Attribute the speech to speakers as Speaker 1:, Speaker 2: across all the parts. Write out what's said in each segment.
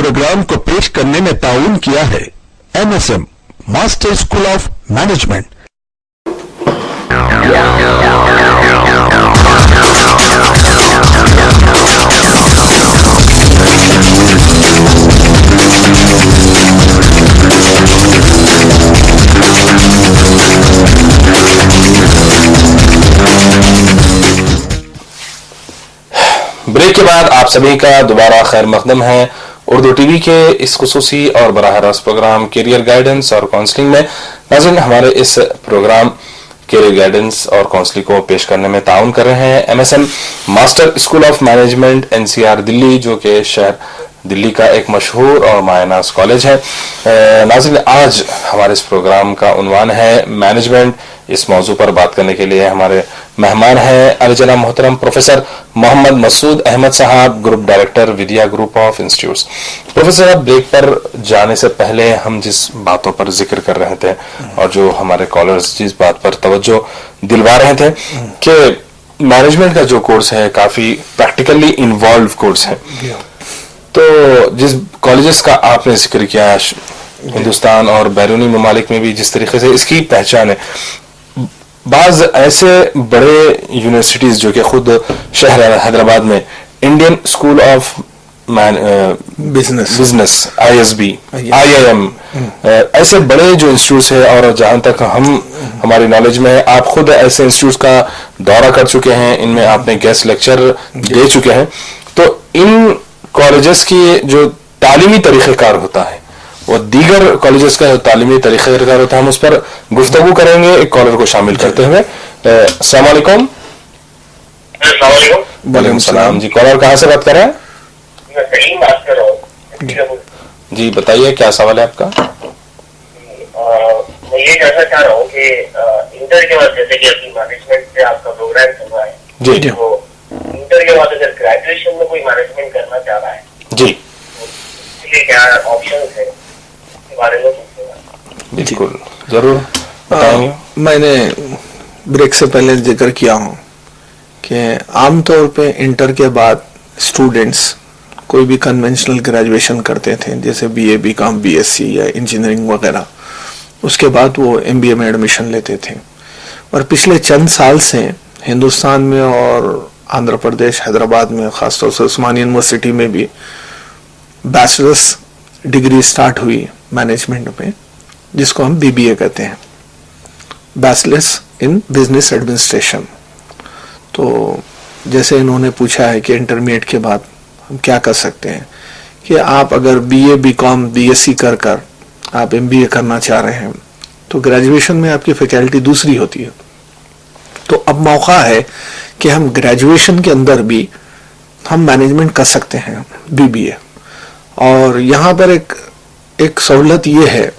Speaker 1: Programme को पेश करने में ताउन किया है MSM master school of management.
Speaker 2: Break के बाद आप सभी का दोबारा खैर मकदम है उर्दू टीवी के इस खुसूसी और बराह रास्त प्रोग्राम कैरियर गाइडेंस और काउंसलिंग में। नाज़रीन, हमारे इस प्रोग्राम कैरियर गाइडेंस और काउंसलिंग को पेश करने में ताउन कर रहे हैं MSM master school of management NCR Delhi, जो कि शहर दिल्ली का एक मशहूर और मायनाज कॉलेज है। नाज़रीन, आज हमारे इस प्रोग्राम का उन्वान है मैनेजमेंट। इस मौजू पर बात करने के लिए हमारे मेहमान हैं अलजना मोहतरम प्रोफेसर मोहम्मद मसूद अहमद साहब, group director Vidya group of institutes. Professor, अब ब्रेक पर जाने से पहले हम जिस बातों पर जिक्र कर रहे थे और जो हमारे कॉलर्स जिस बात पर तवज्जो दिलवा रहे थे कि मैनेजमेंट का जो कोर्स है काफी प्रैक्टिकली इन्वॉल्व कोर्स है, तो जिस कॉलेजेस का आपने जिक्र किया हिंदुस्तान और बैरूनी ममालिक में भी जिस तरीके से इसकी पहचान है, बाज ऐसे बड़े यूनिवर्सिटीज जो कि खुद शहर हैदराबाद में Indian school of business ISB IIM ऐसे बड़े जो इंस्टीट्यूट्स है, और जहां तक हमारी नॉलेज में है आप खुद ऐसे इंस्टीट्यूट्स का दौरा कर चुके हैं, इनमें आपने गेस्ट लेक्चर दे चुके हैं, तो इन कॉलेजेस की जो तालीमी तरीक़ेकार होता है वो दीगर कॉलेजेस का तालीमी तरीक़ेकार होता है, हम उस पर गुफ्तगू करेंगे एक कॉलर को शामिल करते हुए। अस्सलाम वालेकुम। वालेकुम सलाम जी। कॉलर कहाँ से बात कर रहे हैं?
Speaker 3: मैं सलीम बात कर रहा हूँ
Speaker 2: जी, बताइए क्या सवाल है आपका?
Speaker 3: मैं ये जानना चाह रहा हूँ कि इंटर के बाद जैसे कि अभी मैनेजमेंट से आपका प्रोग्राम चल रहा है
Speaker 2: जी,
Speaker 3: तो इंटर के बाद अगर ग्रेजुएशन में कोई मैनेजमेंट करना चाह रहा है
Speaker 2: जी,
Speaker 3: इसलिए क्या ऑप्शन है इसके बारे में पूछूंगा।
Speaker 2: बिल्कुल जरूर बताएंगे।
Speaker 4: मैंने ब्रेक से पहले जिक्र किया हूँ कि आमतौर पे इंटर के बाद स्टूडेंट्स कोई भी कन्वेंशनल ग्रेजुएशन करते थे, जैसे BA BCom BSc या इंजीनियरिंग वगैरह, उसके बाद वो MBA में एडमिशन लेते थे। और पिछले चंद साल से हिंदुस्तान में और आंध्र प्रदेश हैदराबाद में खासतौर से उस्मानिया यूनिवर्सिटी में भी बैचलर्स डिग्री स्टार्ट हुई मैनेजमेंट में, जिसको हम BBA कहते हैं, बैचलर्स इन बिजनेस एडमिनिस्ट्रेशन। तो जैसे इन्होंने पूछा है कि इंटरमीडिएट के बाद हम क्या कर सकते हैं, कि आप अगर BA BCom BSc कर आप MBA करना चाह रहे हैं तो ग्रेजुएशन में आपकी फैकल्टी दूसरी होती है। तो अब मौका है कि हम ग्रेजुएशन के अंदर भी हम मैनेजमेंट कर सकते हैं BBA। और यहाँ पर एक सहूलत ये है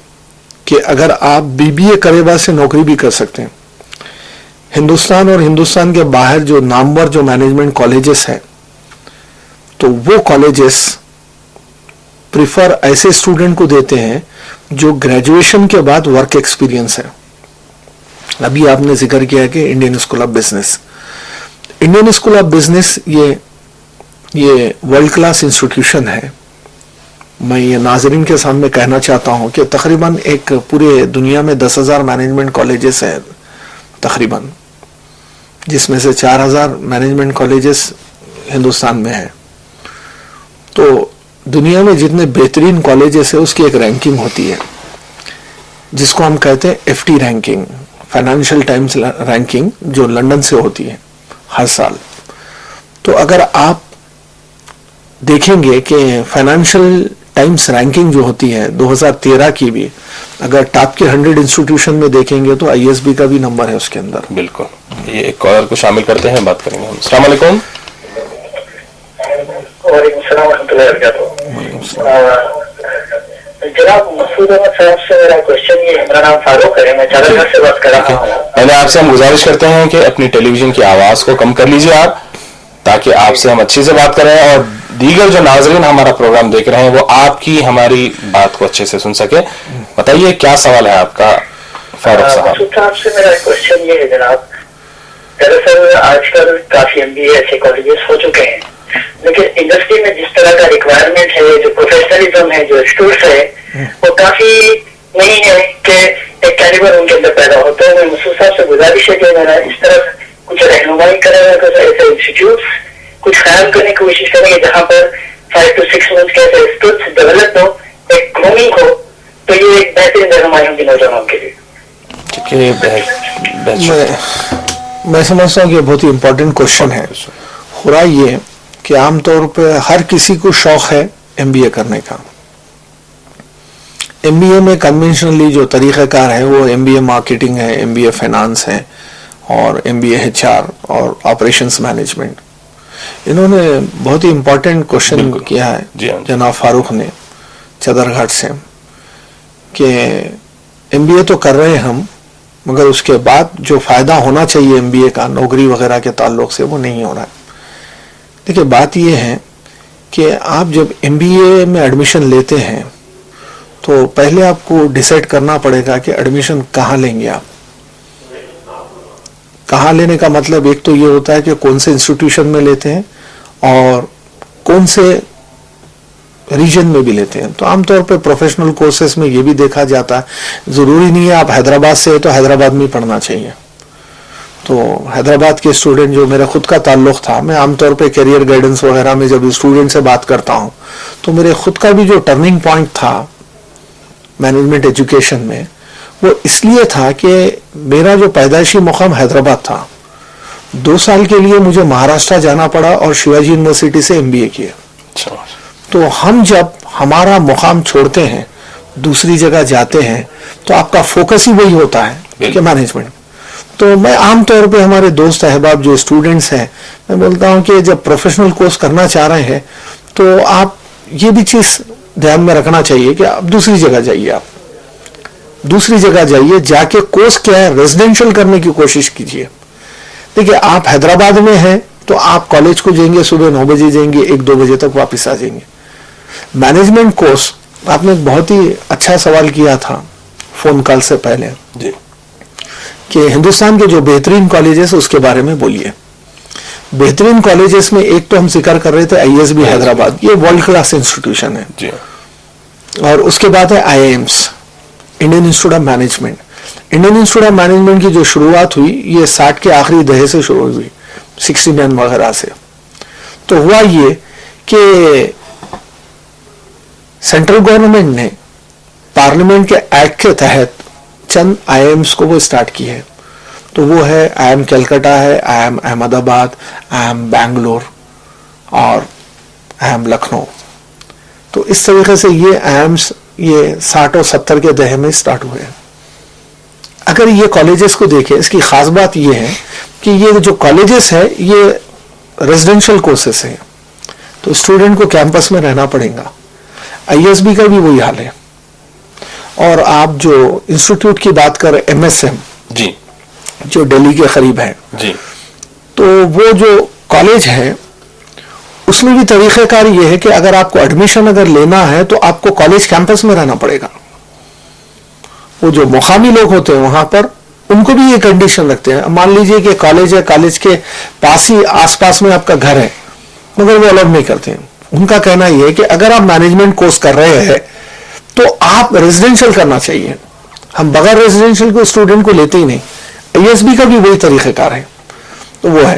Speaker 4: कि अगर आप BBA करे बाद से नौकरी भी कर सकते हैं। हिंदुस्तान और हिंदुस्तान के बाहर जो नामवर जो मैनेजमेंट कॉलेजेस हैं, तो वो कॉलेजेस प्रिफर ऐसे स्टूडेंट को देते हैं जो ग्रेजुएशन के बाद वर्क एक्सपीरियंस है। अभी आपने जिक्र किया कि Indian school of business, Indian school of business ये वर्ल्ड क्लास इंस्टीट्यूशन है। मैं ये नाजरीन के सामने कहना चाहता हूं कि तकरीबन एक पूरे दुनिया में 10,000 मैनेजमेंट कॉलेजेस हैं तकरीबन, जिसमें से 4,000 मैनेजमेंट कॉलेजेस हिंदुस्तान में है। तो दुनिया में जितने बेहतरीन कॉलेजेस है उसकी एक रैंकिंग होती है, जिसको हम कहते हैं FT ranking, financial times ranking, जो लंदन से होती है हर साल। तो अगर आप देखेंगे कि फाइनेंशियल टाइम्स रैंकिंग जो होती है 2013 की भी, अगर टॉप के 100 इंस्टीट्यूशन में देखेंगे तो ISB का भी नंबर है उसके अंदर।
Speaker 2: बिल्कुल। ये एक कॉलर को शामिल करते हैं, बात करेंगे हम। अस्सलाम वालेकुम।
Speaker 3: जनाब मसूद अहमद साहब से मेरा क्वेश्चन ये, मेरा नाम फारूक है, मैं चादरगढ़ से बात कर रहा हूँ।
Speaker 2: पहले आपसे हम गुजारिश करते हैं कि अपनी टेलीविजन की आवाज को कम कर लीजिए आप, ताकि आपसे हम अच्छे से बात करें और दीगर जो नाजरीन हमारा प्रोग्राम देख रहे हैं वो आपकी हमारी बात को अच्छे से सुन सके। बताइए क्या सवाल है आपका फारूक साहब?
Speaker 3: मसूद साहब से मेरा क्वेश्चन ये है जनाब, दरअसल आजकल काफी MBA ऐसे कॉलेजेस हो चुके हैं, लेकिन इंडस्ट्री में जिस तरह का रिक्वायरमेंट है, जो प्रोफेशनलिज्म करिकुलम है, जो स्टूल्स है, वो काफी नहीं है कि एक कैलिबर उनके अंदर पैदा होता है। मैं मसूद साहब से गुजारिश है कि मेरा इस तरफ कुछ रहनुमाई करेगा, कुछ ऐसे इंस्टीट्यूट कुछ कायम करने की कोशिश करेंगे जहाँ पर 5 to 6 months के ऐसे इंस्टीट्यूट डेवलप हो, एक ग्रूमिंग हो, तो ये एक बेहतरीन रहनुमाई होगी नौजवानों के लिए।
Speaker 4: मैं समझता हूँ कि बहुत ही इम्पोर्टेंट क्वेश्चन है। हो रहा ये कि आमतौर पर हर किसी को शौक है MBA करने का। MBA में कन्वेंशनली जो तरीक़ाकार है वो MBA मार्केटिंग है, MBA फाइनेंस है और MBA HR और ऑपरेशंस मैनेजमेंट। इन्होंने बहुत ही इम्पोर्टेंट क्वेश्चन किया है जनाब फारूक ने चदरघाट से कि MBA तो कर रहे हैं हम, मगर उसके बाद जो फायदा होना चाहिए MBA का नौकरी वगैरह के ताल्लुक से वो नहीं हो रहा है। देखिए बात ये है कि आप जब MBA में एडमिशन लेते हैं तो पहले आपको डिसाइड करना पड़ेगा कि एडमिशन कहाँ लेंगे आप। कहाँ लेने का मतलब एक तो ये होता है कि कौन से इंस्टीट्यूशन में लेते हैं और कौन से रीजन में भी लेते हैं। तो आमतौर पे प्रोफेशनल कोर्सेज में ये भी देखा जाता है, जरूरी नहीं है आप हैदराबाद से तो हैदराबाद में पढ़ना चाहिए। तो हैदराबाद के स्टूडेंट जो मेरा खुद का ताल्लुक था, मैं आमतौर पे करियर गाइडेंस वगैरह में जब स्टूडेंट से बात करता हूँ तो मेरे खुद का भी जो टर्निंग पॉइंट था मैनेजमेंट एजुकेशन में, वो इसलिए था कि मेरा जो पैदाइशी मुकाम हैदराबाद था। 2 साल के लिए मुझे महाराष्ट्र जाना पड़ा और शिवाजी यूनिवर्सिटी से MBA किया। तो हम जब हमारा मुकाम छोड़ते हैं दूसरी जगह जाते हैं तो आपका फोकस ही वही होता है कि मैनेजमेंट। तो मैं आमतौर पे हमारे दोस्त अहबाब जो स्टूडेंट्स हैं, मैं बोलता हूं कि जब प्रोफेशनल कोर्स करना चाह रहे हैं तो आप ये भी चीज ध्यान में रखना चाहिए कि आप दूसरी जगह जाइए। आप दूसरी जगह जाइए, जाके कोर्स क्या है रेजिडेंशियल करने की कोशिश कीजिए। देखिए आप हैदराबाद में हैं तो आप कॉलेज को जाएंगे, सुबह 9 बजे जाएंगे, 1-2 बजे तक वापस आ जाएंगे। मैनेजमेंट कोर्स, आपने एक बहुत ही अच्छा सवाल किया था फोन कॉल से पहले
Speaker 2: जी
Speaker 4: कि हिंदुस्तान के जो बेहतरीन कॉलेजेस उसके बारे में बोलिए। बेहतरीन कॉलेजेस में एक तो हम जिक्र कर रहे थे ISB हैदराबाद, ये वर्ल्ड क्लास इंस्टीट्यूशन है
Speaker 2: जी।
Speaker 4: और उसके बाद है IIMs, Indian institute of management. Indian institute of management की जो शुरुआत हुई ये 60 के आखिरी दहे से शुरू हुई, 69 वगैरह से। तो हुआ ये कि सेंट्रल गवर्नमेंट ने पार्लियामेंट के एक्ट के तहत चंद IIMs को वो स्टार्ट की है। तो वो है IIM कलकत्ता है, IIM अहमदाबाद, IIM बैंगलोर और IIM लखनऊ। तो इस तरीके से ये IIMs ये 60 और 70 के दहे में स्टार्ट हुए हैं। अगर ये कॉलेजेस को देखें, इसकी खास बात ये है कि ये जो कॉलेजेस है ये रेजिडेंशियल कोर्सेस है, तो स्टूडेंट को कैंपस में रहना पड़ेगा। ISB का भी वही हाल है। और आप जो इंस्टीट्यूट की बात करें MSM
Speaker 2: जी,
Speaker 4: जो दिल्ली के करीब है
Speaker 2: जी,
Speaker 4: तो वो जो कॉलेज है उसमें भी तरीक़ेकार ये है कि अगर आपको एडमिशन अगर लेना है तो आपको कॉलेज कैंपस में रहना पड़ेगा। वो जो मुकामी लोग होते हैं वहां पर उनको भी ये कंडीशन रखते हैं। मान लीजिए कि कॉलेज है, कॉलेज के पास ही आसपास में आपका घर है, मगर वो अलाउ नहीं करते हैं। उनका कहना यह है कि अगर आप मैनेजमेंट कोर्स कर रहे हैं तो आप रेजिडेंशियल करना चाहिए। हम बगैर रेजिडेंशियल को स्टूडेंट को लेते ही नहीं। ISB का भी वही तरीक़ेकार है, तो वो है।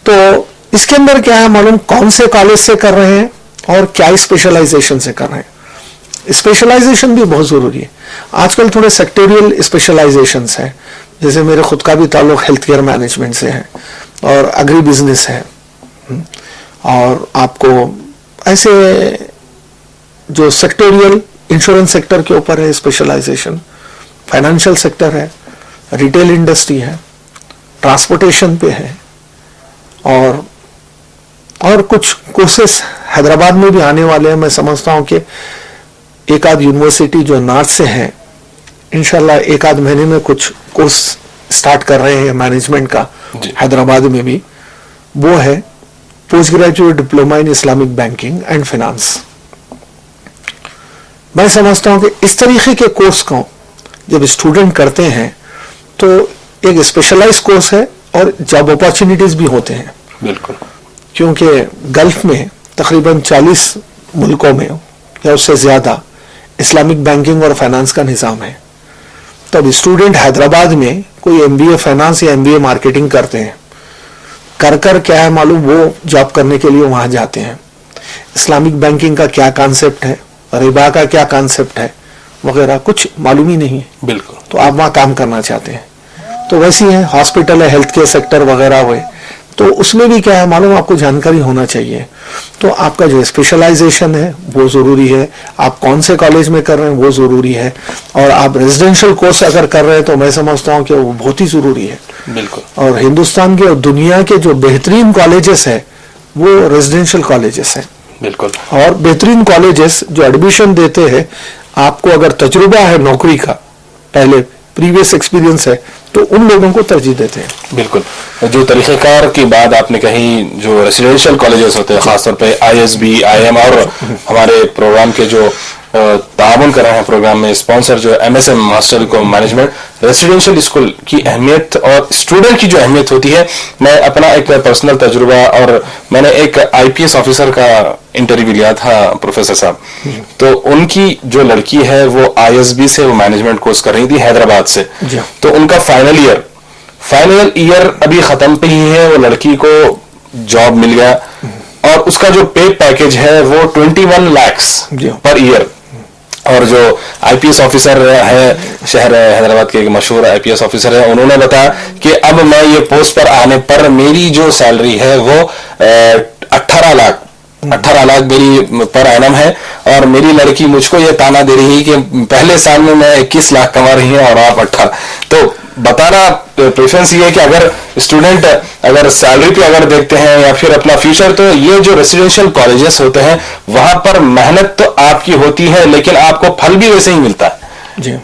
Speaker 4: तो इसके अंदर क्या है मालूम, कौन से कॉलेज से कर रहे हैं और क्या स्पेशलाइजेशन से कर रहे हैं। स्पेशलाइजेशन भी बहुत जरूरी है। आजकल थोड़े सेक्टोरियल स्पेशलाइजेशंस हैं, जैसे मेरे खुद का भी ताल्लुक हेल्थ केयर मैनेजमेंट से है और एग्री बिजनेस है, और आपको ऐसे जो सेक्टोरियल इंश्योरेंस सेक्टर के ऊपर है स्पेशलाइजेशन, फाइनेंशियल सेक्टर है, रिटेल इंडस्ट्री है, ट्रांसपोर्टेशन पे है, और कुछ कोर्सेस हैदराबाद में भी आने वाले हैं। मैं समझता हूं कि एक आध यूनिवर्सिटी जो नॉर्थ से है इंशाल्लाह 1-8 महीने में कुछ कोर्स स्टार्ट कर रहे हैं मैनेजमेंट का हैदराबाद में भी। वो है post graduate diploma in Islamic banking and finance. मैं समझता हूं कि इस तरीके के कोर्स को जब स्टूडेंट करते हैं तो एक स्पेशलाइज कोर्स है और जॉब अपॉर्चुनिटीज भी होते हैं।
Speaker 2: बिल्कुल,
Speaker 4: क्योंकि गल्फ में तकरीबन 40 मुल्कों में या उससे ज़्यादा इस्लामिक बैंकिंग और फाइनेंस का निज़ाम है। तब स्टूडेंट हैदराबाद में कोई MBA फाइनेंस या MBA मार्केटिंग करते हैं, कर क्या है मालूम, वो जॉब करने के लिए वहाँ जाते हैं। इस्लामिक बैंकिंग का क्या कॉन्सेप्ट है, रिबा का क्या कॉन्सेप्ट है वगैरह कुछ मालूम ही नहीं है।
Speaker 2: बिल्कुल।
Speaker 4: तो आप वहाँ काम करना चाहते हैं, तो वैसे ही है, हॉस्पिटल है, हेल्थ केयर सेक्टर वगैरह हुए, तो उसमें भी क्या है मालूम, आपको जानकारी होना चाहिए। तो आपका जो स्पेशलाइजेशन है वो ज़रूरी है, आप कौन से कॉलेज में कर रहे हैं वो ज़रूरी है, और आप रेजिडेंशियल कोर्स अगर कर रहे हैं तो मैं समझता हूँ कि वो बहुत ही ज़रूरी है।
Speaker 2: बिल्कुल।
Speaker 4: और हिंदुस्तान के और दुनिया के जो बेहतरीन कॉलेजेस है वो रेजिडेंशियल कॉलेजेस हैं।
Speaker 2: बिल्कुल।
Speaker 4: और बेहतरीन कॉलेजेस जो एडमिशन देते हैं, आपको अगर तजुर्बा है नौकरी का, पहले प्रीवियस एक्सपीरियंस है, तो उन लोगों को तरजीह देते हैं।
Speaker 2: बिल्कुल। जो तरीक़ेकार की बात आपने कही, जो रेसिडेंशियल कॉलेजेस होते हैं, खासतौर पे ISB, IM और हमारे प्रोग्राम के जो ताबन कर रहे हैं प्रोग्राम में स्पॉन्सर जो MSM मास्टर को मैनेजमेंट रेसिडेंशियल स्कूल की अहमियत और स्टूडेंट की जो अहमियत होती है, मैं अपना एक पर्सनल तजुर्बा, और मैंने एक IPS ऑफिसर का इंटरव्यू लिया था प्रोफेसर साहब, तो उनकी जो लड़की है वो ISB से वो मैनेजमेंट कोर्स कर रही थी हैदराबाद से, तो उनका फाइनल ईयर अभी खत्म पे ही है, वो लड़की को जॉब मिल गया और उसका जो पे पैकेज है वो 21 लाख पर ईयर। और जो IPS ऑफिसर है, शहर हैदराबाद के एक मशहूर IPS ऑफिसर है, उन्होंने बताया कि अब मैं ये पोस्ट पर आने पर मेरी जो सैलरी है वो 18 लाख मेरी पर एनम है, और मेरी लड़की मुझको ये ताना दे रही है कि पहले साल में मैं 21 लाख कमा रही हूँ और आप 18। तो बताना प्रेफरेंस ये है कि अगर स्टूडेंट अगर सैलरी पे अगर देखते हैं या फिर अपना फ्यूचर, तो ये जो रेसिडेंशियल कॉलेजेस होते हैं वहां पर मेहनत तो आपकी होती है लेकिन आपको फल भी वैसे ही मिलता है।
Speaker 4: जी।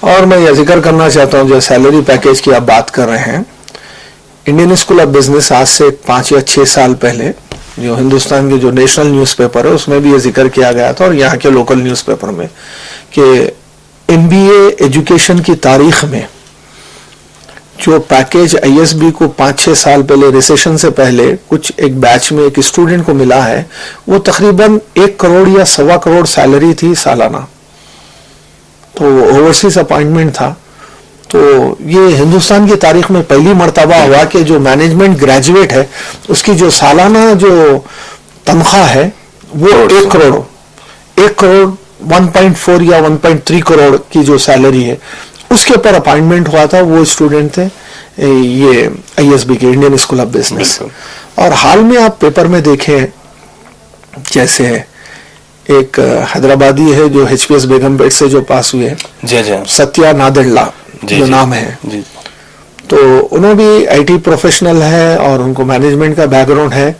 Speaker 4: और मैं यह जिक्र करना चाहता हूँ, जो सैलरी पैकेज की आप बात कर रहे हैं, इंडियन स्कूल ऑफ बिजनेस आज से 5 या 6 साल पहले जो हिंदुस्तान के जो नेशनल न्यूज़पेपर है उसमें भी ये जिक्र किया गया था, और यहाँ के लोकल न्यूज़पेपर में, कि MBA एजुकेशन की तारीख में जो पैकेज ISB को 5-6 साल पहले रिसेशन से पहले कुछ एक बैच में एक स्टूडेंट को मिला है, वो तकरीबन 1 करोड़ या 1.25 करोड़ सैलरी थी सालाना। तो ओवरसीज अपॉइंटमेंट था। तो ये हिंदुस्तान की तारीख में पहली मर्तबा हुआ कि जो मैनेजमेंट ग्रेजुएट है उसकी जो सालाना जो तनख्वाह है वो 1 करोड़ 1.4 या 1.3 करोड़ की जो सैलरी है उसके ऊपर अपॉइंटमेंट हुआ था। वो स्टूडेंट थे ये ISB के, इंडियन स्कूल ऑफ बिजनेस। और हाल में आप पेपर में देखें, जैसे एक हैदराबादी है जो HPS बेगमपेट से जो पास हुए, सत्या नादेला जो नाम है, तो उन्होंने भी IT प्रोफेशनल है और उनको मैनेजमेंट का बैकग्राउंड है।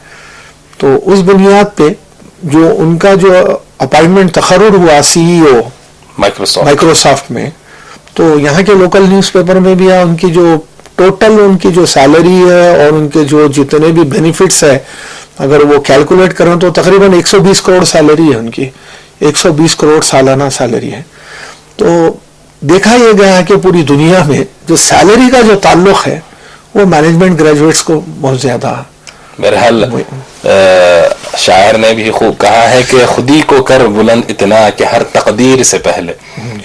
Speaker 4: तो उस बुनियाद पे जो उनका जो अपॉइंटमेंट तकर्रुर हुआ CEO माइक्रोसॉफ्ट में, तो यहाँ के लोकल न्यूज़पेपर में भी है, उनकी जो टोटल उनकी जो सैलरी है और उनके जो जितने भी बेनिफिट्स है, अगर वो कैलकुलेट करें तो तकरीबन 120 करोड़ सैलरी है उनकी, 120 करोड़ सालाना सैलरी है। तो देखा यह गया है कि पूरी दुनिया में जो सैलरी का जो ताल्लुक है वो मैनेजमेंट ग्रेजुएट्स को बहुत ज्यादा।
Speaker 2: बहरहाल शायर ने भी खूब कहा है कि खुदी को कर बुलंद इतना कि हर तकदीर से पहले,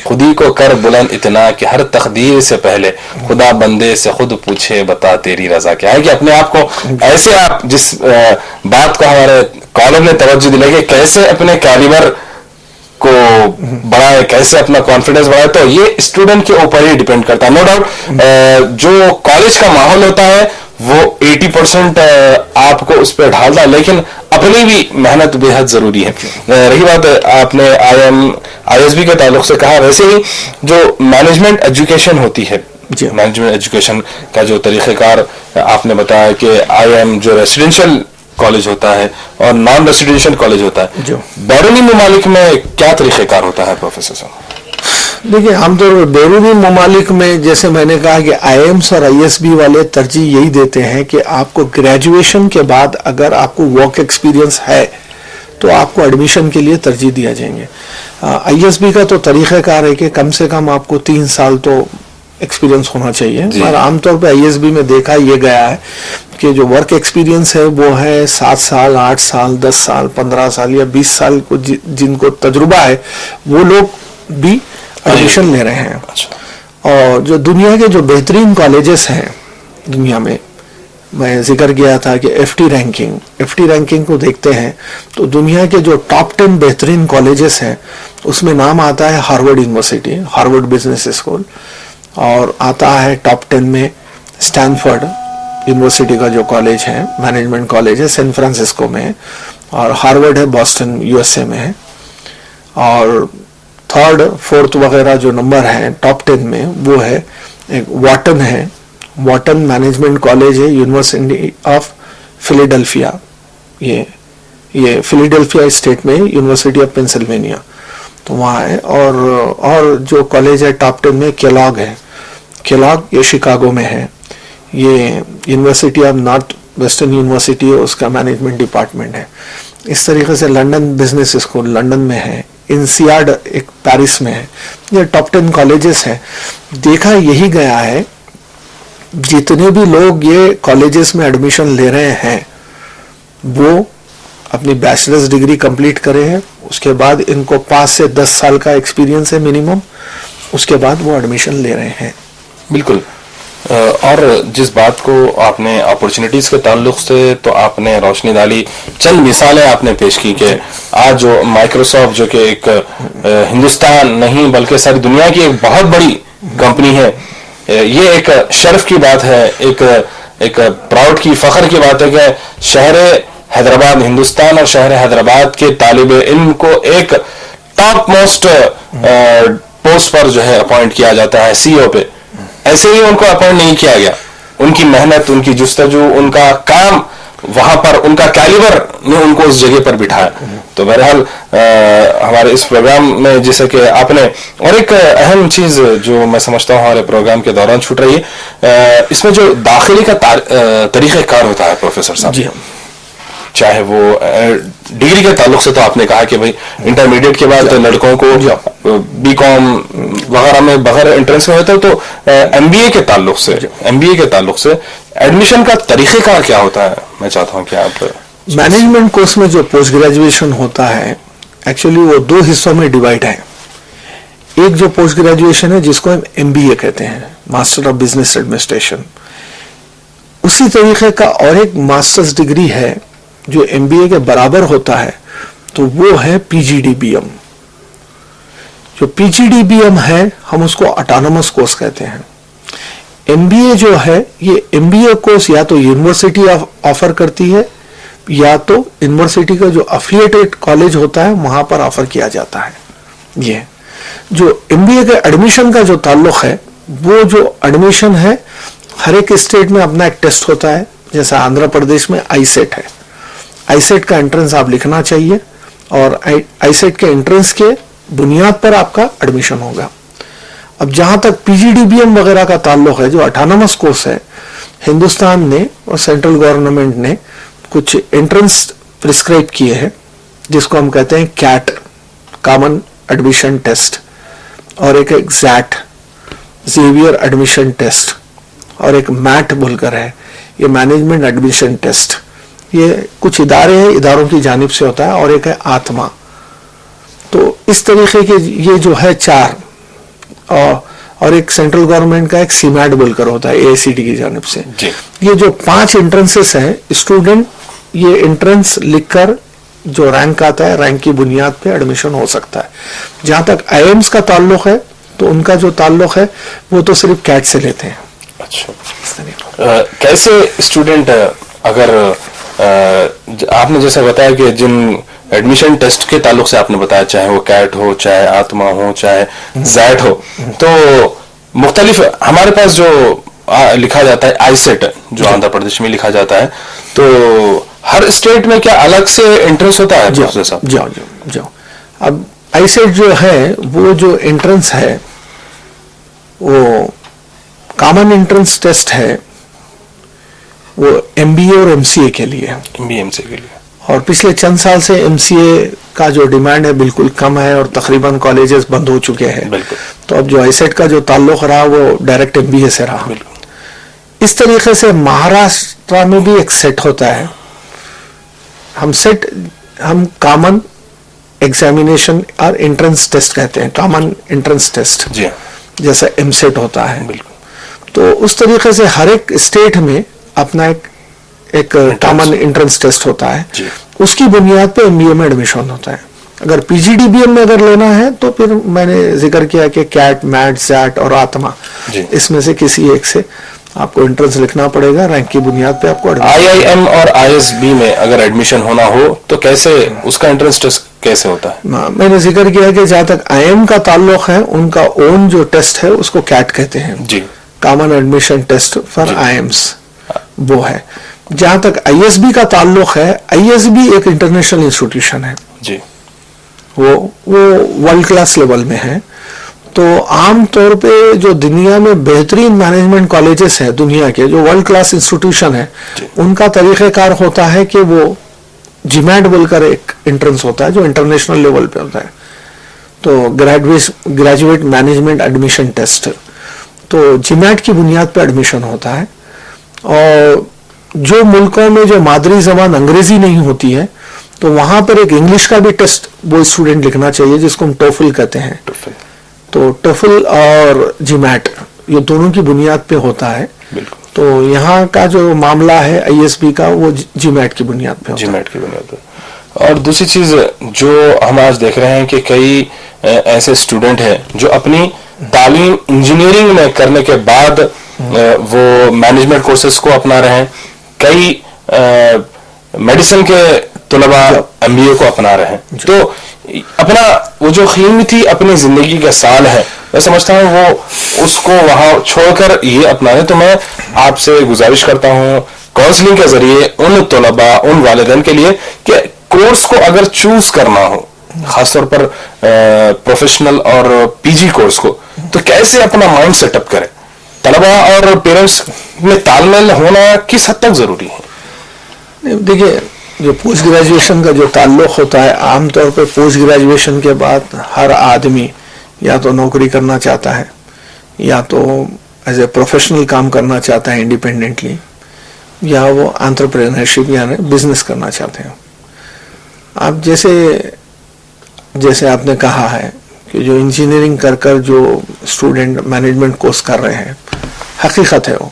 Speaker 2: खुदी को कर बुलंद इतना कि हर तकदीर से पहले खुदा बंदे से खुद पूछे बता तेरी रजा क्या है। कि अपने आप को ऐसे, आप जिस बात को हमारे कॉलर ने तवज्जो दिलाई कि कैसे अपने कैलिबर को बढ़ाए, कैसे अपना कॉन्फिडेंस बढ़ाए, तो ये स्टूडेंट के ऊपर ही डिपेंड करता है। नो डाउट जो कॉलेज का माहौल होता है वो 80% आपको उस पर ढालता है, लेकिन अपनी भी मेहनत बेहद जरूरी है। रही बात आपने ISB के ताल्लुक से कहा, वैसे ही जो मैनेजमेंट एजुकेशन होती है, मैनेजमेंट एजुकेशन का जो तरीक़ेकार आपने बताया कि IM जो रेसिडेंशियल कॉलेज होता है और नॉन रेसिडेंशियल कॉलेज होता है, बैरूनी ममालिक में क्या तरीक़ेकार होता है प्रोफेसर साहब?
Speaker 4: देखिए, आमतौर पर बैरूनी ममालिक में जैसे मैंने कहा कि IIMs और ISB वाले तरजीह यही देते हैं कि आपको ग्रेजुएशन के बाद अगर आपको वर्क एक्सपीरियंस है तो आपको एडमिशन के लिए तरजीह दिया जाएंगे। ISB का तो तरीक़ाकार है कि कम से कम आपको 3 साल तो एक्सपीरियंस होना चाहिए। और आमतौर पे आईएसबी में देखा ये गया है कि जो वर्क एक्सपीरियंस है वो है 7 साल, 8 साल, 10 साल, 15 साल या 20 साल को जिनको तजुर्बा है वो लोग भी एडमिशन ले रहे हैं। और जो दुनिया के जो बेहतरीन कॉलेजेस हैं दुनिया में, मैं जिक्र किया था कि एफटी रैंकिंग को देखते हैं तो दुनिया के जो टॉप 10 बेहतरीन कॉलेजेस हैं उसमें नाम आता है Harvard university, Harvard business school, और आता है टॉप 10 में स्टैनफोर्ड यूनिवर्सिटी का जो कॉलेज है, मैनेजमेंट कॉलेज है, सैन फ्रांसिस्को में है, और हार्वर्ड है बॉस्टन यूएसए में है। और थर्ड फोर्थ वगैरह जो नंबर है टॉप 10 में वो है एक वाटन है, वाटन मैनेजमेंट कॉलेज है, यूनिवर्सिटी ऑफ फिलाडेल्फिया, ये फिलाडेल्फिया स्टेट में, यूनिवर्सिटी ऑफ पेंसिल्वेनिया, तो वहाँ है। और जो कॉलेज है टॉप 10 में केलॉग है, केलॉग ये शिकागो में है, ये university of north western university है, उसका मैनेजमेंट डिपार्टमेंट है। इस तरीके से लंदन बिजनेस स्कूल लंदन में है, इंसियाड एक पेरिस में है, ये टॉप 10 कॉलेजेस हैं। देखा यही गया है जितने भी लोग ये कॉलेजेस में एडमिशन ले रहे हैं वो अपनी बैचलर्स डिग्री कंप्लीट करे हैं, उसके बाद इनको 5 से 10 साल का एक्सपीरियंस है मिनिमम, उसके बाद वो एडमिशन ले रहे हैं।
Speaker 2: बिल्कुल। और जिस बात को आपने अपॉर्चुनिटीज के ताल्लुक से तो आपने रोशनी डाली, चंद मिसालें आपने पेश की कि आज जो माइक्रोसॉफ्ट जो कि एक हिंदुस्तान नहीं बल्कि सारी दुनिया की एक बहुत बड़ी कंपनी है, ये एक शर्फ की बात है, एक प्राउड की, फख्र की बात है कि शहर हैदराबाद, हिंदुस्तान और शहर हैदराबाद के तालिबे इल्म को एक टॉप मोस्ट पोस्ट पर जो है अपॉइंट किया जाता है, सीईओ पे। ऐसे ही उनको अपॉइंट नहीं किया गया, उनकी मेहनत, उनकी जुस्तजू, उनका काम, वहां पर उनका कैलिबर ने उनको उस जगह पर बिठाया। तो बहरहाल हमारे इस प्रोग्राम में जैसे कि आपने, और एक अहम चीज जो मैं समझता हूँ हमारे प्रोग्राम के दौरान छूट रही है, इसमें जो दाखिले का तरीक़ेकार होता है प्रोफेसर साहब, चाहे वो डिग्री के ताल्लुक से तो आपने कहा कि भाई इंटरमीडिएट के बाद लड़कों को बीकॉम वगैरह में बगैर एंट्रेंस में होता है, तो एमबीए के ताल्लुक से एडमिशन का तरीक़ेकार क्या होता है, मैं चाहता हूं कि आप।
Speaker 4: मैनेजमेंट कोर्स में जो पोस्ट ग्रेजुएशन होता है एक्चुअली वो 2 हिस्सों में डिवाइड है। एक जो पोस्ट ग्रेजुएशन है जिसको हम एमबीए कहते हैं, मास्टर ऑफ बिजनेस एडमिनिस्ट्रेशन, उसी तरीके का और एक मास्टर्स डिग्री है जो एमबीए के बराबर होता है, तो वो है पीजीडीबीएम। जो पीजीडीबीएम है हम उसको ऑटोनोमस कोर्स कहते हैं। एमबीए जो है ये एमबीए कोर्स या तो यूनिवर्सिटी ऑफर करती है या तो यूनिवर्सिटी का जो अफिलिएटेड कॉलेज होता है वहां पर ऑफर किया जाता है। ये जो एमबीए के एडमिशन का जो ताल्लुक है, वो जो एडमिशन है हर एक स्टेट में अपना एक टेस्ट होता है। जैसे आंध्र प्रदेश में आईसेट है, आईसेट का एंट्रेंस आप लिखना चाहिए और आईसेट के एंट्रेंस के बुनियाद पर आपका एडमिशन होगा। अब जहां तक पीजीडीबीएम वगैरह का ताल्लुक है, जो ऑटोनोमस कोर्स है, हिंदुस्तान ने और सेंट्रल गवर्नमेंट ने कुछ एंट्रेंस प्रिस्क्राइब किए हैं जिसको हम कहते हैं कैट, कॉमन एडमिशन टेस्ट, और एक एग्जैक्ट जेवियर एडमिशन टेस्ट, और एक मैट बोलकर है, ये मैनेजमेंट एडमिशन टेस्ट। ये कुछ इदारे हैं, इदारों की जानिब से होता है, और एक है आत्मा। तो इस तरीके के ये जो है 4, और एक सेंट्रल गवर्नमेंट का एक सीमैट बोलकर होता है एआईसीटी की जानिब से। ये जो 5 एंट्रेंसेस हैं, स्टूडेंट ये एंट्रेंस लिखकर जो रैंक आता है, रैंक की बुनियाद पे एडमिशन हो सकता है। जहां तक आईएम्स का ताल्लुक है तो उनका जो ताल्लुक है वो तो सिर्फ कैट से लेते हैं।
Speaker 2: अच्छा, कैसे स्टूडेंट, अगर आपने जैसे बताया कि जिन एडमिशन टेस्ट के ताल्लुक से आपने बताया, चाहे वो कैट हो, चाहे आत्मा हो, चाहे जैट हो, तो मुख्तलिफ हमारे पास जो लिखा जाता है आईसेट, जो आंध्र प्रदेश में लिखा जाता है, तो हर स्टेट में क्या अलग से एंट्रेंस होता है?
Speaker 4: जाओ। अब आईसेट जो है वो जो एंट्रेंस है वो कॉमन एंट्रेंस टेस्ट है, वो एमबीए और एमसीए के लिए है।
Speaker 2: एमबीए एमसीए के लिए।
Speaker 4: और पिछले चंद साल से एमसीए का जो डिमांड है बिल्कुल कम है और तकरीबन कॉलेजेस बंद हो चुके हैं। तो अब जो आईसेट का जो ताल्लुक रहा वो डायरेक्ट एमबीए से रहा। इस तरीके से महाराष्ट्र में भी एक सेट होता है। हम कॉमन एग्जामिनेशन और एंट्रेंस टेस्ट कहते हैं, कॉमन एंट्रेंस टेस्ट जैसा एमसेट होता है। तो उस तरीके से हर एक स्टेट में अपना एक कॉमन एंट्रेंस टेस्ट होता है, उसकी बुनियाद पे एमबीए में एडमिशन होता है। अगर पीजीडीबीएम में अगर लेना है तो फिर मैंने जिक्र किया कि कैट, मैट, जैट और आत्मा, इसमें से किसी एक से आपको एंट्रेंस लिखना पड़ेगा। रैंक की बुनियाद पे आपको
Speaker 2: आईआईएम और आईएसबी में अगर एडमिशन होना हो तो कैसे उसका एंट्रेंस टेस्ट कैसे होता है?
Speaker 4: मैंने जिक्र किया कि जहां तक आईएम का ताल्लुक है उनका ओन जो टेस्ट है उसको कैट कहते हैं जी, common admission test for IIMs, वो है। जहां तक आईएसबी का ताल्लुक है, आईएसबी एक इंटरनेशनल इंस्टीट्यूशन है जी, वो वर्ल्ड क्लास लेवल में है। तो आम तौर पे जो दुनिया में बेहतरीन मैनेजमेंट कॉलेजेस हैं दुनिया के, जो वर्ल्ड क्लास इंस्टीट्यूशन है, उनका तरीक़ेकार होता है कि वो जीमैट बोलकर एक एंट्रेंस होता है जो इंटरनेशनल लेवल पे होता है। तो ग्रेजुएट मैनेजमेंट एडमिशन टेस्ट, तो जीमैट की बुनियाद पे एडमिशन होता है। और जो मुल्कों में जो मादरी जबान अंग्रेजी नहीं होती है तो वहां पर एक इंग्लिश का भी टेस्ट वो स्टूडेंट लिखना चाहिए जिसको हम टोफल कहते हैं। तो टोफल और जीमैट ये दोनों की बुनियाद पे होता है। तो यहाँ का जो मामला है आईएसबी का वो जीमैट की बुनियाद पे होता है।
Speaker 2: जीमैट की बुनियाद पे। और दूसरी चीज जो हम आज देख रहे हैं कि कई ऐसे स्टूडेंट हैं जो अपनी तालीम इंजीनियरिंग में करने के बाद वो मैनेजमेंट कोर्सेज को अपना रहे हैं। कई मेडिसिन के तलबा एमबीए को अपना रहे हैं। तो अपना वो जो कीमती अपनी जिंदगी का साल है, मैं समझता हूँ वो उसको वहां छोड़कर ये अपना रहे। तो मैं आपसे गुजारिश करता हूँ काउंसलिंग के जरिए उन तलबा, उन वालिदैन के लिए कि कोर्स को अगर चूज करना हो, खासतौर पर प्रोफेशनल और पीजी कोर्स को, तो कैसे अपना माइंड सेटअप करें? तलबा और पेरेंट्स में तालमेल होना किस हद तक जरूरी है?
Speaker 4: देखिए, जो पोस्ट ग्रेजुएशन का जो ताल्लुक होता है, आमतौर पर पोस्ट ग्रेजुएशन के बाद हर आदमी या तो नौकरी करना चाहता है या तो एज ए प्रोफेशनल काम करना चाहता है इंडिपेंडेंटली, या वो एंटरप्रेन्योरशिप यानी बिजनेस करना चाहते हैं। आप जैसे आपने कहा है कि जो इंजीनियरिंग कर जो स्टूडेंट मैनेजमेंट कोर्स कर रहे हैं, हकीकत है वो।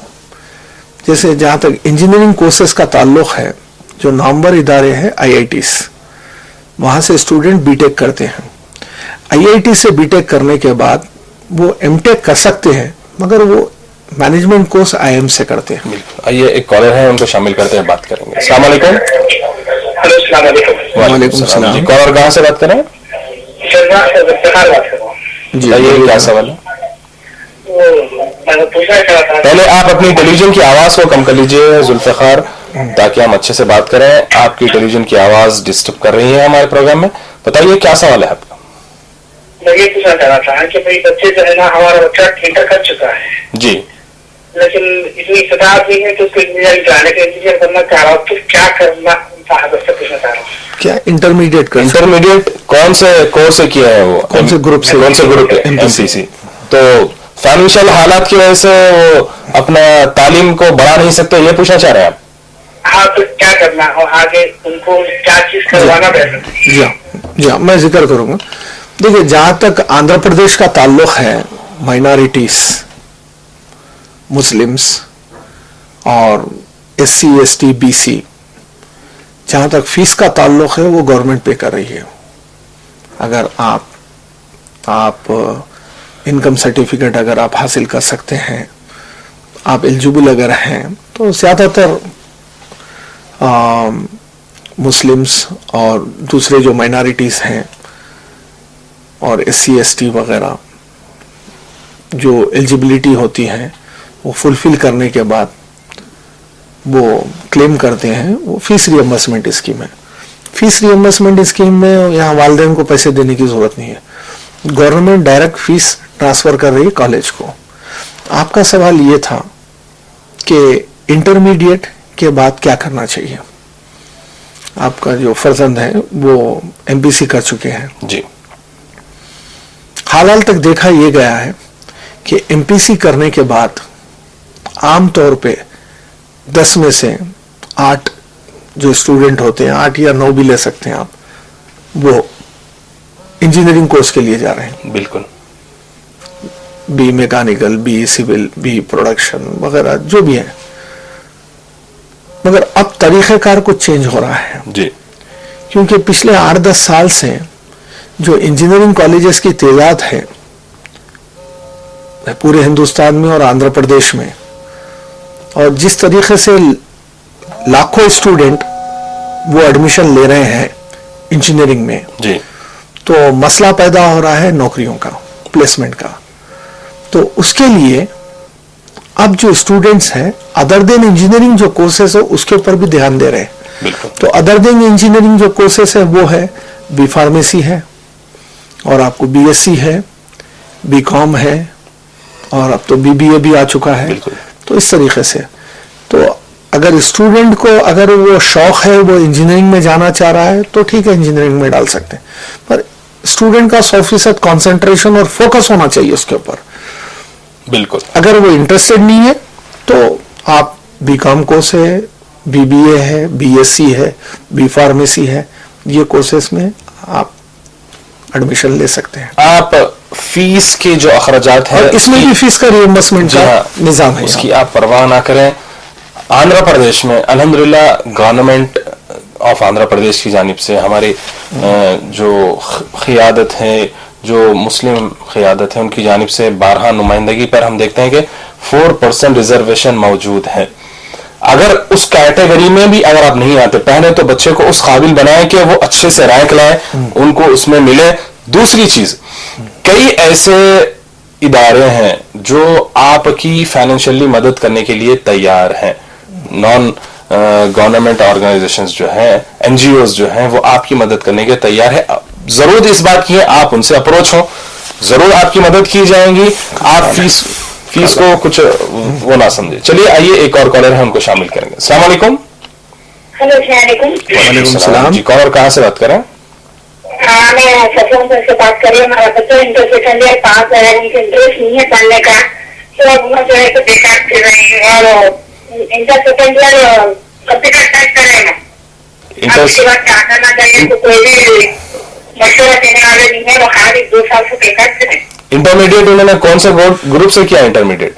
Speaker 4: जैसे जहाँ तक इंजीनियरिंग कोर्सेज का ताल्लुक है, जो नामवर इदारे हैं आईआईटीज, वहाँ से स्टूडेंट बीटेक करते हैं। आईआईटी से बीटेक करने के बाद वो एमटेक कर सकते हैं, मगर वो मैनेजमेंट कोर्स आईएम से करते हैं।
Speaker 2: आइए एक कॉलर है, उनको शामिल करते हैं, बात करेंगे। अस्सलाम वालेकुम।
Speaker 4: वालेकुम सलाम।
Speaker 2: कॉलर कहाँ से बात कर रहे हैं? जी, ये क्या सवाल है? पहले आप अपनी टेलीविजन की आवाज को कम कर लीजिए जुल्फिकार, ताकि हम अच्छे से बात करें। आपकी टेलीविजन की आवाज डिस्टर्ब कर रही है हमारे प्रोग्राम में। बताइए क्या सवाल है आपका?
Speaker 3: मैं ये पूछना चाह रहा था कि भाई बच्चे जो है ना, हमारा बच्चा इंटर कर चुका है
Speaker 2: जी,
Speaker 3: लेकिन इतनी इस्तेदाद नहीं है कि उसको इंजीनियरिंग कराने के इंजीनियर बनना चाह रहा हूँ, तो क्या करना पूछना चाह रहा हूँ।
Speaker 4: क्या इंटरमीडिएट
Speaker 2: कौन से कोर्स से किया है वो?
Speaker 4: कौन से ग्रुप से?
Speaker 2: एमपीसी। तो फाइनेंशियल हालात की वजह से वो अपना तालीम को बढ़ा नहीं सकते, ये पूछना चाह रहे हैं आप?
Speaker 3: हाँ, तो क्या करना और आगे उनको क्या चीज करवाना बेहतर?
Speaker 4: जी हाँ, मैं जिक्र करूंगा। देखिए, जहां तक आंध्र प्रदेश का ताल्लुक है, माइनॉरिटीज, मुस्लिम्स और एससी, एसटी, बीसी, जहां तक फीस का ताल्लुक है वो गवर्नमेंट पे कर रही है। अगर आप इनकम सर्टिफिकेट अगर आप हासिल कर सकते हैं, आप एलिजिबल अगर हैं, तो ज्यादातर मुस्लिम्स और दूसरे जो माइनॉरिटीज हैं और एससी, एसटी वगैरह जो एलिजिबिलिटी होती है वो फुलफिल करने के बाद वो क्लेम करते हैं, वो फीस रिएम्बर्समेंट स्कीम है। फीस रिएम्बर्समेंट स्कीम में यहाँ वालिदैन को पैसे देने की जरूरत नहीं है, गवर्नमेंट डायरेक्ट फीस ट्रांसफर कर रही है कॉलेज को। आपका सवाल ये था कि इंटरमीडिएट के बाद क्या करना चाहिए। आपका जो फर्जंद है वो एमपीसी कर चुके हैं
Speaker 2: जी।
Speaker 4: हाल तक देखा यह गया है कि एमपीसी करने के बाद आमतौर पे 10 में से 8 जो स्टूडेंट होते हैं, 8 या 9 भी ले सकते हैं आप, वो इंजीनियरिंग कोर्स के लिए जा रहे हैं।
Speaker 2: बिल्कुल।
Speaker 4: B mechanical, B civil, B production वगैरह जो भी है। मगर अब तरीक़ेकार कुछ चेंज हो रहा है
Speaker 2: जी,
Speaker 4: क्योंकि पिछले 8-10 साल से जो इंजीनियरिंग कॉलेजेस की तादाद है पूरे हिंदुस्तान में और आंध्र प्रदेश में, और जिस तरीके से लाखों स्टूडेंट वो एडमिशन ले रहे हैं इंजीनियरिंग में
Speaker 2: जी,
Speaker 4: तो मसला पैदा हो रहा है नौकरियों का, प्लेसमेंट का। तो उसके लिए अब जो स्टूडेंट्स हैं अदर देन इंजीनियरिंग जो कोर्सेस है उसके ऊपर भी ध्यान दे रहे हैं।
Speaker 2: बिल्कुल।
Speaker 4: तो अदर देन इंजीनियरिंग जो कोर्सेस है वो है बी फार्मेसी है, और आपको बीएससी है, बीकॉम है, और अब तो बीबीए भी आ चुका है।
Speaker 2: बिल्कुल।
Speaker 4: तो इस तरीके से तो अगर स्टूडेंट को अगर वो शौक है, वो इंजीनियरिंग में जाना चाह रहा है तो ठीक है, इंजीनियरिंग में डाल सकते हैं, पर स्टूडेंट का 100% कंसंट्रेशन और फोकस होना चाहिए उसके ऊपर।
Speaker 2: बिल्कुल।
Speaker 4: अगर वो इंटरेस्टेड नहीं है तो आप बीकॉम कोर्स है, बीबीए है, बीएससी है, बी फार्मेसी है, ये कोर्सेस में आप एडमिशन ले सकते हैं।
Speaker 2: आप फीस के जो अखराजात है,
Speaker 4: और इसमें भी फीस का रिएम्बर्समेंट का निजाम है,
Speaker 2: उसकी आप परवाह ना करें। आंध्र प्रदेश में अल्हम्दुलिल्लाह गवर्नमेंट ऑफ आंध्र प्रदेश की जानिब से हमारी जो क़ियादत है, जो मुस्लिम क़ियादत है, उनकी जानिब से 12 नुमाइंदगी पर हम देखते हैं कि 4% रिजर्वेशन मौजूद है। अगर उस कैटेगरी में भी अगर आप नहीं आते, पहले तो बच्चे को उस काबिल बनाए कि वो अच्छे से रैंक लाए, उनको उसमें मिले। दूसरी चीज, कई ऐसे इदारे हैं जो आपकी फाइनेंशियली मदद करने के लिए तैयार हैं। नॉन गवर्नमेंट ऑर्गेनाइजेशंस जो है, एनजीओ जो हैं, वो आपकी मदद करने के तैयार है। जरूर इस बात की है आप उनसे अप्रोच हो, जरूर आपकी मदद की जाएगी। आप फीस को कुछ वो ना समझे। चलिए आइए, एक और कॉलर है, उनको शामिल करेंगे। अस्सलाम वालेकुम।
Speaker 3: हेलो, वालेकुम
Speaker 2: सलाम जी। कौन और कहाँ से बात कर रहे हैं?
Speaker 3: मैं सफर से बात कर रही हूँ। हमारा बच्चा इंटर सेकेंड ईयर पास है, इंटरेस्ट नहीं है पढ़ने का, तो अब वो जो है तो बेकार कर रही है, और inter second year computer science कर रहे हैं। इसके बाद क्या करना चाहिए, तो कोई भी मशवरा देने वाले नहीं है, वो खाली 2 साल से बेकार कर रहे हैं।
Speaker 2: इंटरमीडिएट उन्होंने कौन से ग्रुप से किया? इंटरमीडिएट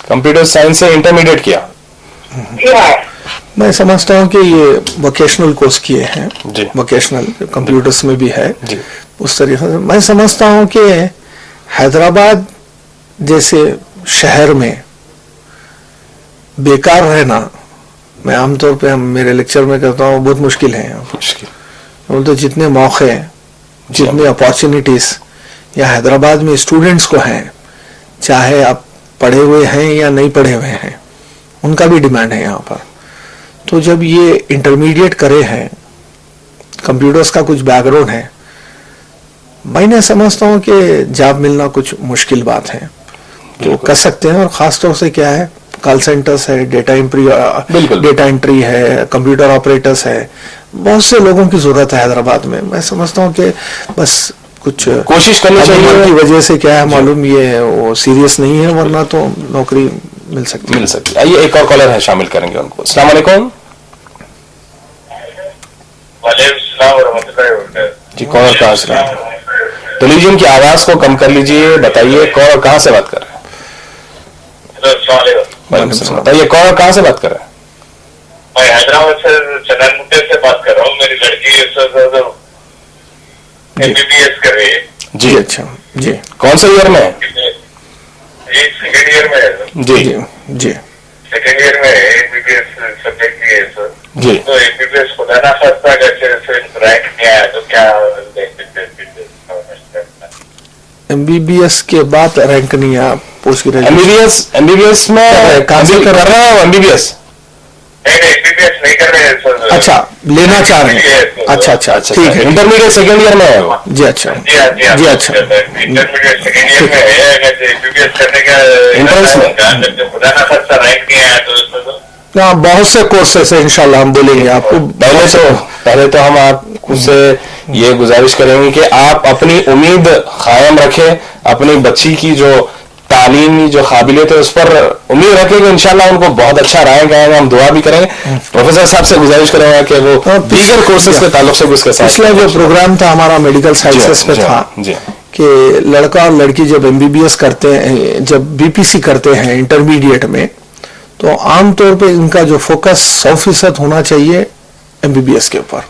Speaker 2: कंप्यूटर साइंस से इंटरमीडिएट किया।
Speaker 3: जी हाँ।
Speaker 4: मैं समझता हूँ कि ये वोकेशनल कोर्स किए हैं,
Speaker 2: जी।
Speaker 4: वोकेशनल कंप्यूटर्स में भी है
Speaker 2: जी।
Speaker 4: उस तरीके से मैं समझता हूँ कि हैदराबाद जैसे शहर में बेकार रहना, मैं आमतौर पे मेरे लेक्चर में कहता हूँ, बहुत मुश्किल है। यहाँ तो जितने मौके, जितनी अपॉर्चुनिटीज या हैदराबाद में स्टूडेंट्स को हैं, चाहे आप पढ़े हुए हैं या नहीं पढ़े हुए हैं, उनका भी डिमांड है यहाँ पर। तो जब ये इंटरमीडिएट करे हैं, कंप्यूटर्स का कुछ बैकग्राउंड है, मैं समझता हूँ कि जॉब मिलना कुछ मुश्किल बात है। तो कर सकते हैं, और खासतौर से क्या है, कॉल सेंटर्स है, डेटा एंट्री है, कंप्यूटर ऑपरेटर्स है, बहुत से लोगों की जरूरत है हैदराबाद में। मैं समझता हूँ कि बस कुछ
Speaker 2: कोशिश करनी चाहिए
Speaker 4: की वजह से क्या है मालूम, ये वो सीरियस नहीं है, वरना तो नौकरी मिल सकती।
Speaker 2: आइए, एक और कॉलर है, शामिल करेंगे उनको। अस्सलाम वालेकुम। जी, कौन और कहाँ से? टेलीविजन की आवाज को कम कर लीजिए, बताइए कौन और कहाँ से बात कर रहे हैं? बताइए कौन और कहाँ से बात कर रहे हैं?
Speaker 5: मैं हैदराबाद से चंदन मुट्टे से बात कर रहा हूँ। मेरी लड़की एमबीबीएस कर रही है।
Speaker 2: जी,
Speaker 4: अच्छा जी।
Speaker 2: कौन से ईयर में है?
Speaker 5: जी, सेकेंड ईयर में है।
Speaker 2: जी
Speaker 4: जी,
Speaker 5: सेकेंड ईयर में एमबीबीएस सब्जेक्ट की है सर।
Speaker 2: जी।
Speaker 5: तो एमबीबीएस खुदा ना खास्ता अगर रैंक नहीं आया तो क्या
Speaker 4: एमबीबीएस के बाद रैंक नहीं आया, पोस्ट ग्रेजुएशन
Speaker 2: एमबीबीएस में
Speaker 4: कहाँ से कर
Speaker 2: रहे हैं? एमबीबीएस
Speaker 5: एमबीबीएस नहीं कर रहे हैं सर।
Speaker 4: अच्छा, लेना चाह रहे हैं। अच्छा, ठीक है।
Speaker 2: इंटरमीडिएट सेकेंड ईयर में है वो।
Speaker 4: जी, अच्छा
Speaker 5: जी, अच्छा। इंटरमीडिएट सेकेंड ईयर में है, अगर एमबीबीएस करने का
Speaker 2: इंटरेस्ट में
Speaker 5: खुदा ना खास्ता रैंक नहीं आया तो
Speaker 4: बहुत से कोर्सेस है, इंशाल्लाह हम बोलेंगे आपको।
Speaker 2: पहले तो हम आपसे ये गुजारिश करेंगे कि आप अपनी उम्मीद कायम रखें, अपनी बच्ची की जो तालीमी जो काबिलियत है उस पर उम्मीद रखें कि इंशाल्लाह उनको बहुत अच्छा राय गाएंगे, हम दुआ भी करेंगे। प्रोफेसर साहब से गुजारिश करेंगे कि वो दीगर कोर्सेज के ताल्लुक से उसके साथ
Speaker 4: पिछला जो प्रोग्राम था हमारा मेडिकल साइंसेस पे था कि लड़का और लड़की जब MBBS करते हैं, जब BPC करते हैं इंटरमीडिएट में, तो आमतौर पे इनका जो फोकस 100% होना चाहिए MBBS के ऊपर।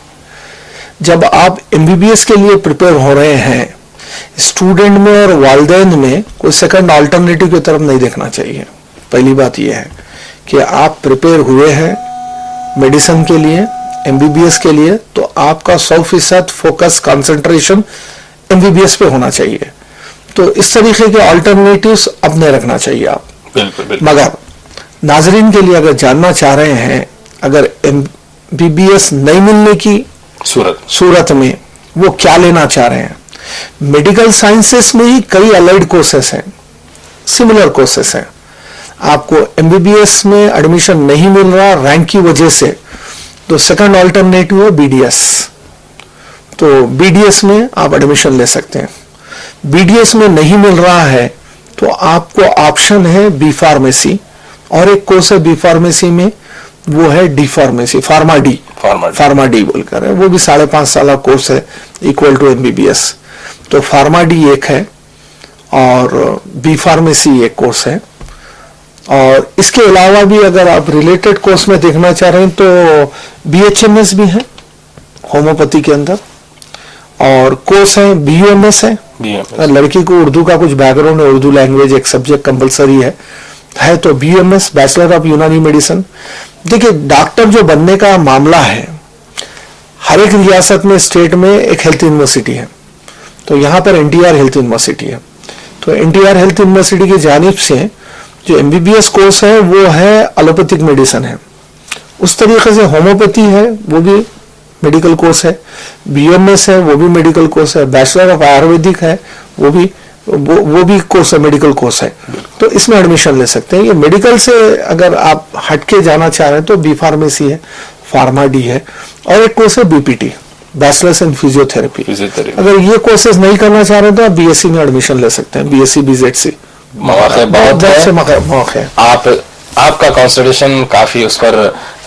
Speaker 4: जब आप MBBS के लिए प्रिपेयर हो रहे हैं, स्टूडेंट में और वालिदैन में कोई सेकंड अल्टरनेटिव की तरफ नहीं देखना चाहिए। पहली बात यह है कि आप प्रिपेयर हुए हैं मेडिसिन के लिए, MBBS के लिए, तो आपका 100% फोकस कंसंट्रेशन MBBS पे होना चाहिए। तो इस तरीके के अल्टरनेटिव्स अपने रखना चाहिए आप।
Speaker 2: बिल्कुल।
Speaker 4: मगर नाजरीन के लिए अगर जानना चाह रहे हैं, अगर MBBS नहीं मिलने की सूरत में वो क्या लेना चाह रहे हैं, मेडिकल साइंसेस में ही कई अलाइड कोर्सेस हैं, सिमिलर कोर्सेस हैं। आपको MBBS में एडमिशन नहीं मिल रहा रैंक की वजह से, तो सेकंड अल्टरनेटिव है BDS। तो BDS में आप एडमिशन ले सकते हैं। BDS में नहीं मिल रहा है तो आपको ऑप्शन है B फार्मेसी, और एक कोर्स है B फार्मेसी में, वो है D फार्मेसी, फार्मा डी बोलकर है, वो भी 5.5 साल कोर्स है इक्वल टू MBBS। तो फार्मा डी एक है और B फार्मेसी एक कोर्स है। और इसके अलावा भी अगर आप रिलेटेड कोर्स में देखना चाह रहे हैं तो BHMS भी है होम्योपैथी के अंदर, और कोर्स है BUMS है। लड़की को उर्दू का कुछ बैकग्राउंड है, उर्दू लैंग्वेज एक सब्जेक्ट कंपलसरी है तो BUMS, बैचलर ऑफ यूनानी मेडिसिन। देखिए, डॉक्टर जो बनने का मामला है, हर एक रियासत में, स्टेट में एक हेल्थ यूनिवर्सिटी है, तो यहाँ पर NTR हेल्थ यूनिवर्सिटी है। तो NTR हेल्थ यूनिवर्सिटी की जानिब से जो MBBS कोर्स है वो है एलोपैथिक मेडिसिन है। उस तरीके से होम्योपैथी है, वो भी मेडिकल कोर्स है, BUMS है, वो भी मेडिकल कोर्स है, बैचलर ऑफ आयुर्वेदिक है, वो भी कोर्स है, मेडिकल कोर्स है। तो इसमें एडमिशन ले सकते हैं। ये मेडिकल से अगर आप हटके जाना चाह रहे हैं तो B फार्मेसी है, फार्मा डी है, और एक कोर्स है BPT, बैचलर्स इन फिजियोथेरेपी। अगर ये कोर्सेज नहीं करना चाह रहे हैं तो आप BSc में एडमिशन ले सकते हैं, BSc BZC। मौके
Speaker 2: आपका कंसल्टेशन काफी उस पर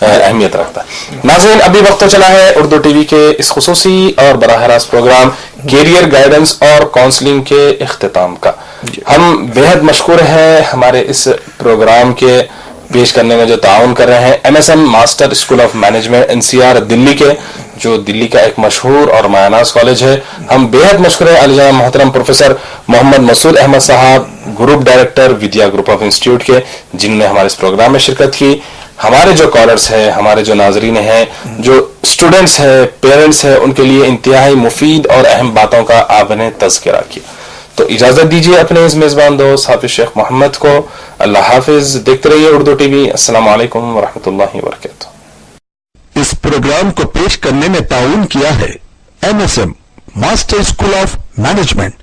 Speaker 2: अहमियत रखता है। नाज़रीन, अभी वक्त तो चला है उर्दू टीवी के इस खुसूसी और बराह रास्त प्रोग्राम कैरियर गाइडेंस और काउंसलिंग के इख्तिताम का। हम बेहद मशकूर हैं हमारे इस प्रोग्राम के पेश करने में जो ताउन कर रहे हैं MSM master school of management NCR Delhi के, जो दिल्ली का एक मशहूर और मायनाज कॉलेज है। हम बेहद मशहूर है अली जनाब मोहतरम प्रोफेसर मोहम्मद मसूद अहमद साहब, group director Vidya group of institute के, जिन्होंने हमारे इस प्रोग्राम में शिरकत की। हमारे जो कॉलर्स हैं, हमारे जो नाजरीन हैं, जो स्टूडेंट्स हैं, पेरेंट्स हैं, उनके लिए इंतहाई मुफीद और अहम बातों का आपने तज़किरा किया। तो इजाजत दीजिए अपने इस मेजबान दोस्त हाफिज शेख मोहम्मद को। अल्लाह हाफिज। देखते रहिए उर्दू टीवी। अस्सलाम वालेकुम वरहमतुल्लाहि वबरकातुहू।
Speaker 1: इस प्रोग्राम को पेश करने में ताउन किया है MSM master school of management.